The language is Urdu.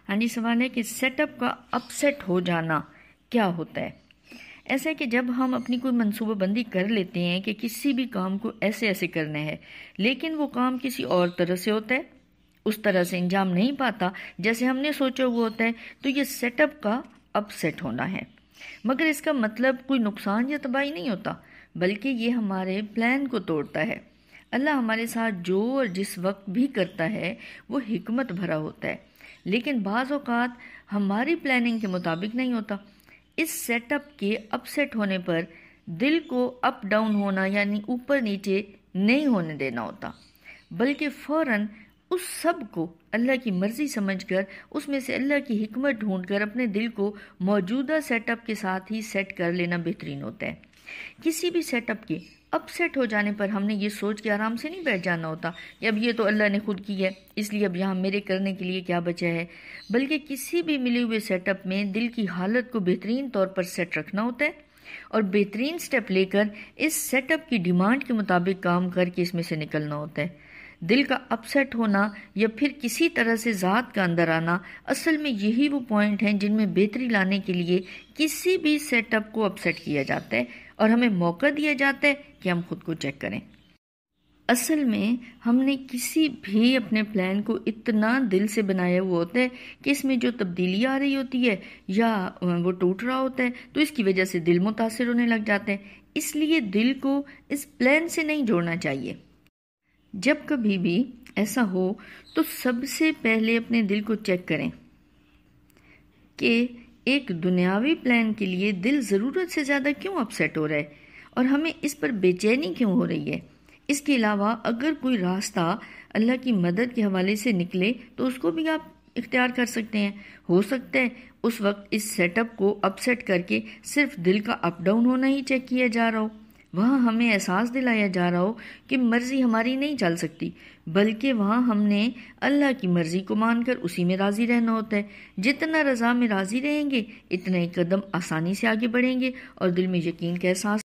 ہاں جی، سوال ہے کہ سیٹ اپ کا اپ سیٹ ہو جانا کیا ہوتا ہے؟ ایسا ہے کہ جب ہم اپنی کوئی منصوبہ بندی کر لیتے ہیں کہ کسی بھی کام کو ایسے ایسے کرنا ہے، لیکن وہ کام کسی اور طرح سے ہوتا ہے، اس طرح سے انجام نہیں پاتا جیسے ہم نے سوچا ہوا ہوتا ہے، تو یہ سیٹ اپ کا اپ سیٹ ہونا ہے۔ مگر اس کا مطلب کوئی نقصان یا تباہی نہیں ہوتا، بلکہ یہ ہمارے پلان کو توڑتا ہے۔ اللہ ہمارے ساتھ جو اور جس وقت بھی کرتا ہے وہ حکمت بھرا ہوتا ہے، لیکن بعض اوقات ہماری پلاننگ کے مطابق نہیں ہوتا۔ اس سیٹ اپ کے اپ سیٹ ہونے پر دل کو اپ ڈاؤن ہونا یعنی اوپر نیچے نہیں ہونے دینا ہوتا، بلکہ فوراً اس سب کو اللہ کی مرضی سمجھ کر اس میں سے اللہ کی حکمت ڈھونڈ کر اپنے دل کو موجودہ سیٹ اپ کے ساتھ ہی سیٹ کر لینا بہترین ہوتا ہے۔ کسی بھی سیٹ اپ کے اپ سیٹ ہو جانے پر ہم نے یہ سوچ کے آرام سے نہیں بیٹھ جانا ہوتا کہ اب یہ تو اللہ نے خود کی ہے، اس لیے اب یہاں میرے کرنے کے لیے کیا بچا ہے، بلکہ کسی بھی ملے ہوئے سیٹ اپ میں دل کی حالت کو بہترین طور پر سیٹ رکھنا ہوتا ہے اور بہترین سٹیپ لے کر اس سیٹ اپ کی ڈیمانڈ کے مطابق کام کر کے اس میں سے نکلنا ہوتا ہے۔ دل کا اپ سیٹ ہونا یا پھر کسی طرح سے ذات کا اندر آنا، اصل میں یہی وہ پوائنٹ ہیں جن میں بہتری لانے کے لیے کسی بھی سیٹ اپ کو اپ سیٹ کیا جاتا ہے اور ہمیں موقع دیا جاتا ہے کہ ہم خود کو چیک کریں۔ اصل میں ہم نے کسی بھی اپنے پلان کو اتنا دل سے بنایا ہوا ہوتا ہے کہ اس میں جو تبدیلی آ رہی ہوتی ہے یا وہ ٹوٹ رہا ہوتا ہے تو اس کی وجہ سے دل متاثر ہونے لگ جاتا ہے، اس لیے دل کو اس پلان سے نہیں جوڑنا چاہیے۔ جب کبھی بھی ایسا ہو تو سب سے پہلے اپنے دل کو چیک کریں کہ ایک دنیاوی پلان کے لیے دل ضرورت سے زیادہ کیوں اپ سیٹ ہو رہا ہے اور ہمیں اس پر بے چینی کیوں ہو رہی ہے۔ اس کے علاوہ اگر کوئی راستہ اللہ کی مدد کے حوالے سے نکلے تو اس کو بھی آپ اختیار کر سکتے ہیں۔ ہو سکتا ہے اس وقت اس سیٹ اپ کو اپ سیٹ کر کے صرف دل کا اپ ڈاؤن ہونا ہی چیک کیا جا رہا ہو، وہاں ہمیں احساس دلایا جا رہا ہو کہ مرضی ہماری نہیں چل سکتی، بلکہ وہاں ہم نے اللہ کی مرضی کو مان کر اسی میں راضی رہنا ہوتا ہے۔ جتنا رضا میں راضی رہیں گے اتنا ہی قدم آسانی سے آگے بڑھیں گے اور دل میں یقین کا احساس